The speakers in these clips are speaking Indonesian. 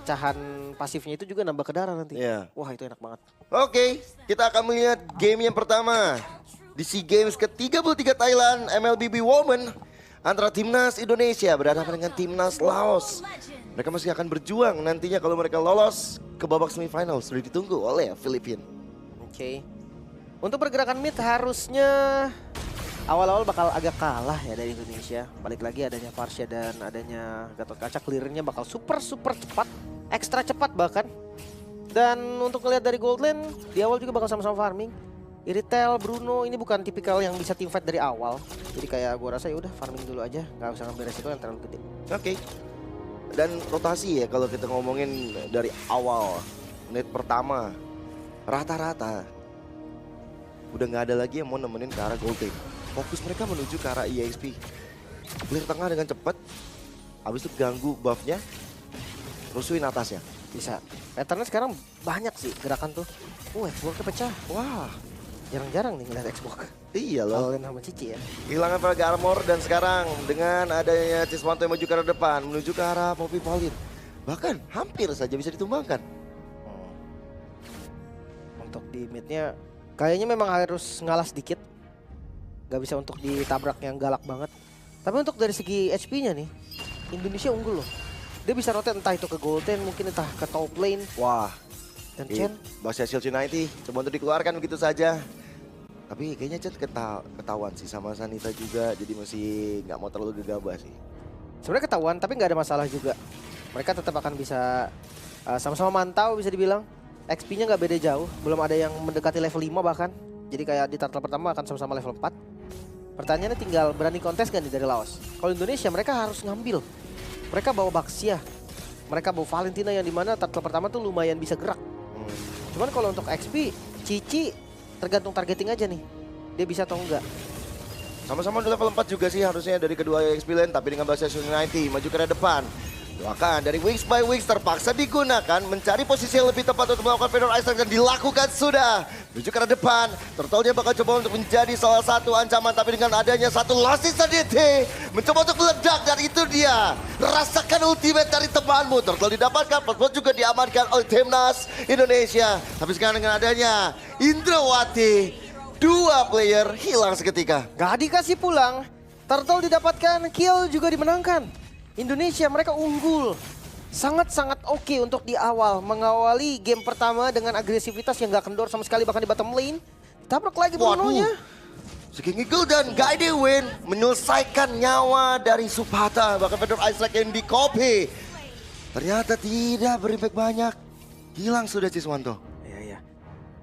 pecahan pasifnya itu juga nambah ke darah nanti. Iya. Wah itu enak banget. Oke, kita akan melihat game yang pertama di SEA Games ke-33 Thailand MLBB Women antara timnas Indonesia berhadapan dengan timnas Laos. Mereka masih akan berjuang nantinya kalau mereka lolos ke babak semifinal sudah ditunggu oleh Filipina. Oke. Untuk pergerakan mid harusnya awal-awal bakal agak kalah ya dari Indonesia. Balik lagi adanya Varsha dan adanya Gatot Kaca, clearnya bakal super cepat, ekstra cepat bahkan. Dan untuk ngelihat dari gold lane di awal juga bakal sama-sama farming. Iritel, Bruno ini bukan tipikal yang bisa team fight dari awal. Jadi kayak gua rasa ya udah farming dulu aja, nggak usah ngambil resiko yang terlalu gede. Oke. Dan rotasi ya kalau kita ngomongin dari awal menit pertama rata-rata udah nggak ada lagi yang mau nemenin ke arah gold lane. Fokus mereka menuju ke arah EXP. Clear tengah dengan cepat. Habis itu ganggu buffnya. Rusuhin atasnya. Bisa. Patternnya sekarang banyak sih gerakan tuh. Xbox pecah. Wah. Jarang-jarang nih ngeliat Xbox. Iya loh. Kalau sama Cici ya. Kehilangan Praga Armor dan sekarang dengan adanya Ciswanto yang maju ke arah depan. Menuju ke arah Poppy Pauline. Bahkan hampir saja bisa ditumbangkan. Untuk di midnya kayaknya memang harus ngalah sedikit. Gak bisa untuk ditabrak yang galak banget. Tapi untuk dari segi HP-nya nih, Indonesia unggul loh. Dia bisa rotate entah itu ke gold lane, mungkin entah ke top lane. Wah. Dan Chen. Bahasa Shield United coba untuk dikeluarkan begitu saja. Tapi kayaknya Chen ketahuan sih sama Sanita juga. Jadi masih nggak mau terlalu gegabah sih. Sebenarnya ketahuan tapi nggak ada masalah juga. Mereka tetap akan bisa sama-sama mantau bisa dibilang. XP-nya nggak beda jauh. Belum ada yang mendekati level 5 bahkan. Jadi kayak di turtle pertama akan sama-sama level 4. Pertanyaannya tinggal berani kontes gak nih dari Laos? Kalau Indonesia mereka harus ngambil. Mereka bawa Baxia. Mereka bawa Valentina yang dimana turtle pertama tuh lumayan bisa gerak. Cuman kalau untuk XP, Cici tergantung targeting aja nih. Dia bisa atau enggak. Sama-sama di level 4 juga sih harusnya dari kedua XP lane. Tapi dengan bahasa Shield United maju ke arah depan. Doakan dari Wings by Wings terpaksa digunakan mencari posisi yang lebih tepat untuk melakukan Fedor Isaac dan dilakukan sudah. Menuju ke arah depan, Turtle-nya bakal coba untuk menjadi salah satu ancaman tapi dengan adanya satu Lassie DT mencoba untuk meledak dan itu dia. Rasakan ultimate dari temanmu. Turtle didapatkan, plus juga diamankan oleh timnas Indonesia. Tapi sekarang dengan adanya Indrawati, dua player hilang seketika. Gak dikasih pulang, Turtle didapatkan, kill juga dimenangkan. Indonesia mereka unggul. Sangat-sangat oke untuk di awal. Mengawali game pertama dengan agresivitas yang gak kendor sama sekali bahkan di bottom lane. Tabrak lagi Bruno-nya. King Eagle dan Guide Win menyelesaikan nyawa dari Supata. Bahkan Fedor Isaac yang di copy. Ternyata tidak berimpact banyak. Hilang sudah Ciswanto. Iya.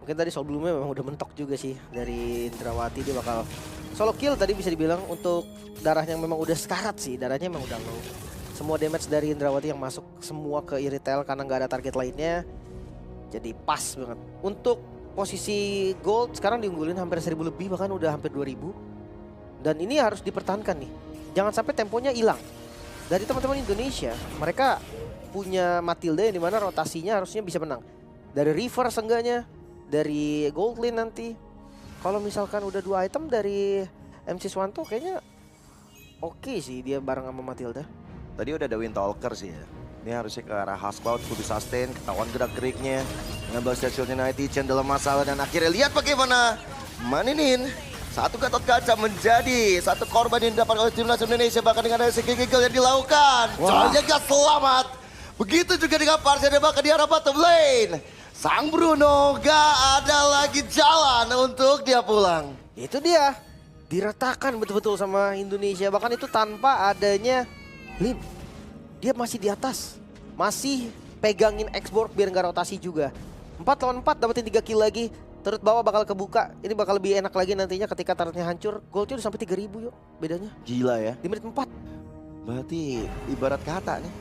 Mungkin tadi sebelumnya memang udah mentok juga sih dari Indrawati. Dia bakal solo kill tadi bisa dibilang untuk darahnya yang memang udah sekarat sih. Darahnya memang udah low. Semua damage dari Indrawati yang masuk semua ke Iritel karena nggak ada target lainnya. Jadi pas banget. Untuk posisi gold sekarang diunggulin hampir 1000 lebih bahkan udah hampir 2000. Dan ini harus dipertahankan nih. Jangan sampai temponya hilang. Dari teman-teman Indonesia, mereka punya Matilda yang dimana rotasinya harusnya bisa menang. Dari River seenggaknya, dari gold lane nanti. Kalau misalkan udah 2 item dari MC Swanto kayaknya oke sih dia bareng sama Matilda. Tadi udah ada Windtalker sih ya. Ini harusnya ke arah Huscloud, full sustain, ketahuan gerak-geriknya. Dengan bahasa Shield United, Chen dalam masalah dan akhirnya lihat bagaimana Maninin. Satu Gatot Kaca menjadi satu korban yang didapat oleh timnas Indonesia. Bahkan dengan ada King Eagle yang dilakukan. Soalnya gak selamat. Begitu juga dengan Varsha dan bahkan di arah bottom lane. Sang Bruno gak ada lagi jalan untuk dia pulang. Itu dia. Diratakan betul-betul sama Indonesia. Bahkan itu tanpa adanya Lim. Dia masih di atas. Masih pegangin Xbox biar nggak rotasi juga. 4 lawan 4 dapetin 3 kill lagi. Turret bawah bakal kebuka. Ini bakal lebih enak lagi nantinya ketika turretnya hancur. Goldnya udah sampai 3000 yuk bedanya. Gila ya. Di menit 4. Berarti ibarat kata nih.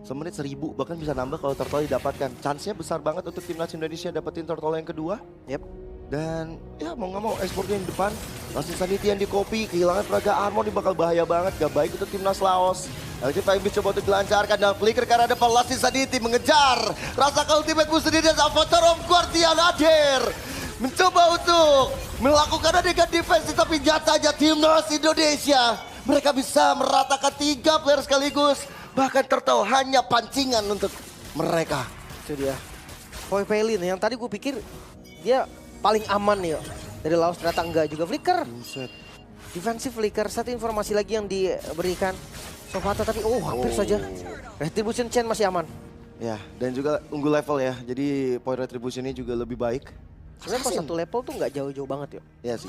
Semenit 1000 bahkan bisa nambah kalau Turtle didapatkan. Chance-nya besar banget untuk timnas Indonesia dapetin Turtle yang kedua. Yep. Dan ya mau nggak mau ekspornya yang depan. Lassie Sanity yang di copy. Kehilangan Praga Armor ini bakal bahaya banget. Gak baik untuk timnas Laos. LG Flying Beast coba untuk dilancarkan dan flicker ke arah depan. Lassie Sanity mengejar. Rasakan ultimate musuh sendiri dan Avatar of Guardian hadir. Mencoba untuk melakukan adegan defense tapi nyatanya timnas Indonesia. Mereka bisa meratakan 3 player sekaligus. Bahkan Turtle hanya pancingan untuk mereka. Itu dia. Poi Pelin yang tadi gue pikir dia paling aman nih dari Laos, ternyata enggak juga. Flicker. Buset. Defensive Flicker, satu informasi lagi yang diberikan Sofata tapi hampir saja. Retribution Chain masih aman. Ya, dan juga unggul level ya. Jadi point retribution ini juga lebih baik. Sebenarnya kalau satu level tuh nggak jauh-jauh banget ya. Ya sih.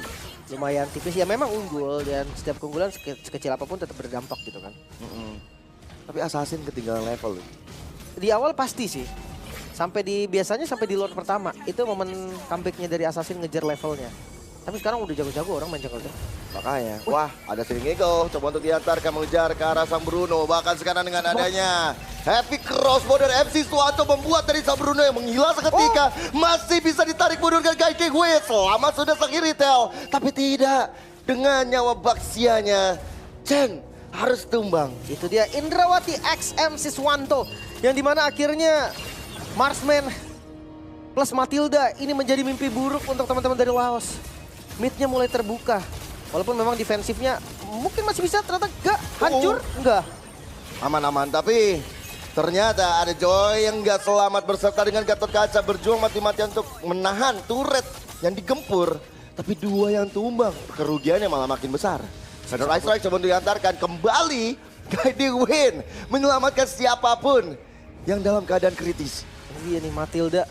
Lumayan tipis ya, memang unggul dan setiap keunggulan sekecil apapun tetap berdampak gitu kan. Tapi Assassin ketinggalan level loh. Di awal pasti sih. Biasanya sampai di Lord pertama. Itu momen comebacknya dari Assassin ngejar levelnya. Tapi sekarang udah jago-jago orang main jungle tuh. Makanya, wah ada Sling Eagle coba untuk diantarkan mengejar ke arah Sang Bruno. Bahkan sekarang dengan adanya Heavy Crossbow dari MC Suwanto membuat dari Sang Bruno yang menghilang seketika masih bisa ditarik mundur ke Guy Wei. Selamat sudah sang Iritel, tapi tidak dengan nyawa Baxianya. Chen harus tumbang. Itu dia Indrawati X MC Suwanto yang dimana akhirnya Marksman plus Matilda ini menjadi mimpi buruk untuk teman-teman dari Laos. Midnya mulai terbuka. Walaupun memang defensifnya mungkin masih bisa, ternyata enggak. Hancur? Enggak. Aman-aman, tapi ternyata ada Joy yang nggak selamat berserta dengan Gatot Kaca berjuang mati-matian untuk menahan turret yang digempur. Tapi dua yang tumbang, kerugiannya malah makin besar. Shadow Ice Strike coba diantarkan kembali. Guiding Win menyelamatkan siapapun yang dalam keadaan kritis. Ini nih Matilda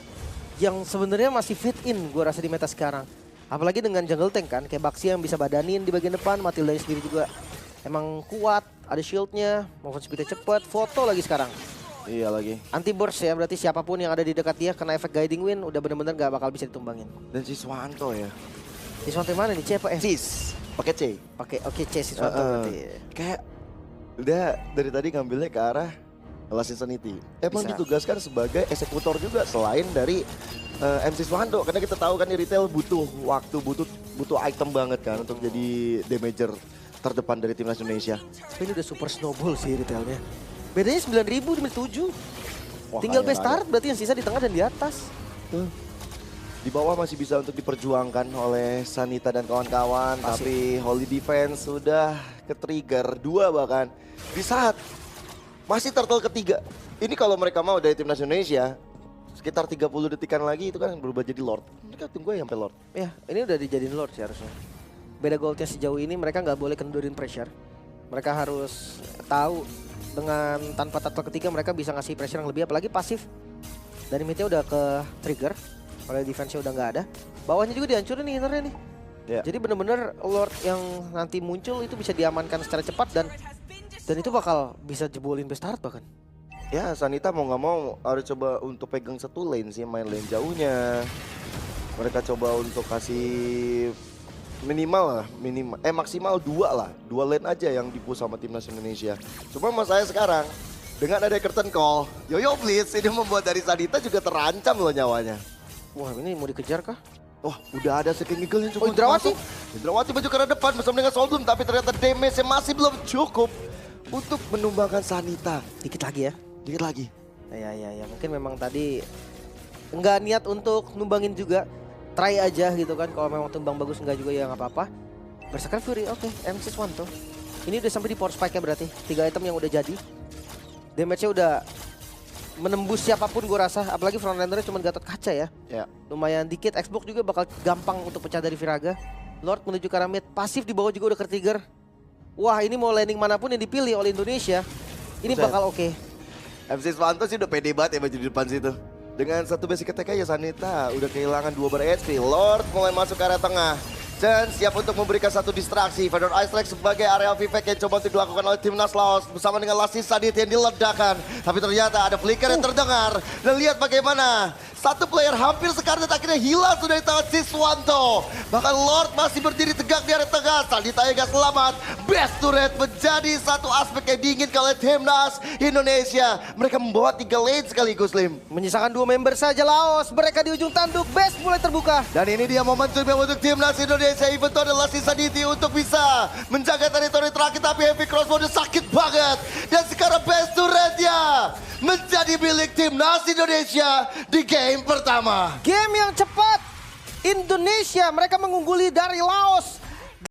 yang sebenarnya masih fit in gue rasa di meta sekarang. Apalagi dengan jungle tank kan, kayak Baxi yang bisa badanin di bagian depan, Matilda sendiri juga emang kuat, ada shieldnya, movement speednya cepat, foto lagi sekarang. Iya lagi. Anti burst ya, berarti siapapun yang ada di dekat dia kena efek Guiding Wind udah bener-bener gak bakal bisa ditumbangin. Dan si Swanto ya. Si Swanto mana nih? C apa S? Cis, pakai C. Pakai C si Swanto berarti. Kayak udah dari tadi ngambilnya ke arah Last Insanity. Emang Bisa. ditugaskan sebagai eksekutor juga selain dari MC Swanto, karena kita tahu kan di retail butuh waktu, butuh item banget kan untuk jadi damager terdepan dari timnas Indonesia. Tapi ini udah super snowball sih retailnya. Bedanya 9.000 demi 7. Wah, Tinggal kaya best start berarti yang sisa di tengah dan di atas. Tuh. Di bawah masih bisa untuk diperjuangkan oleh Sanita dan kawan-kawan, tapi Holy Defense sudah ke-trigger 2 bahkan di saat masih turtle ketiga. Ini kalau mereka mau dari timnas Indonesia sekitar 30 detikan lagi itu kan berubah jadi Lord. Mereka tunggu ya sampai Lord. Ya, ini udah dijadiin Lord sih harusnya. Beda goldnya sejauh ini mereka nggak boleh kendurin pressure. Mereka harus tahu dengan tanpa turtle ketiga mereka bisa ngasih pressure yang lebih, apalagi pasif. Dari midnya udah ke trigger, oleh defense-nya udah nggak ada. Bawahnya juga dihancurin nih innernya nih. Ya. Jadi bener-bener Lord yang nanti muncul itu bisa diamankan secara cepat dan itu bakal bisa jebolin best start bahkan. Ya Sanita mau nggak mau harus coba untuk pegang satu lane sih, main lane jauhnya. Mereka coba untuk kasih maksimal 2 lah. 2 lane aja yang dipush sama timnas Indonesia. Cuma mas saya sekarang dengan ada curtain call, Yoyo Blitz ini membuat dari Sanita juga terancam loh nyawanya. Wah, ini mau dikejar kah? Wah, udah ada Sling Eagle yang coba Indrawati. masuk. Indrawati maju ke arah depan bersama dengan Soul Bloom, tapi ternyata damage-nya masih belum cukup untuk menumbangkan Sanita. Dikit lagi ya. Dikit lagi. Ya, mungkin memang tadi nggak niat untuk numbangin juga. Try aja gitu kan, kalau memang tumbang bagus nggak juga ya nggak apa-apa. Berserker Fury, oke, MC Swanto. Ini udah sampai di power spike-nya berarti. 3 item yang udah jadi. Damage-nya udah menembus siapapun gue rasa, apalagi frontlaner-nya cuma Gatot Kaca ya. Ya. Lumayan dikit, Xbox juga bakal gampang untuk pecah dari Viraga. Lord menuju ke arah mid, pasif di bawah juga udah ke-trigger. Wah, ini mau landing manapun yang dipilih oleh Indonesia, ini Buset. bakal oke. MC Swanto sih udah pede banget ya maju di depan situ. Dengan satu basic attack aja Sanita udah kehilangan 2 bar HP. Lord mulai masuk ke area tengah. Dan siap untuk memberikan satu distraksi. Feather Ice Strike sebagai area Vivek yang coba untuk dilakukan oleh timnas Laos bersama dengan Lassi Sadit yang diledakkan. Tapi ternyata ada flicker yang terdengar. Dan lihat bagaimana satu player hampir sekarat akhirnya hilang sudah di tangan si Swanto. Bahkan Lord masih berdiri tegak di area tengah. Sadit gak selamat. Best turret menjadi satu aspek yang diinginkan oleh timnas Indonesia. Mereka membawa 3 lane sekaligus, Lim. Menyisakan 2 member saja Laos, mereka di ujung tanduk, best mulai terbuka. Dan ini dia momentum untuk timnas Indonesia. Even itu adalah sisa Diti untuk bisa menjaga teritori terakhir. Tapi Heavy Crossbow udah sakit banget. Dan sekarang best turretnya menjadi milik timnas Indonesia di game pertama. Game yang cepat, Indonesia mereka mengungguli dari Laos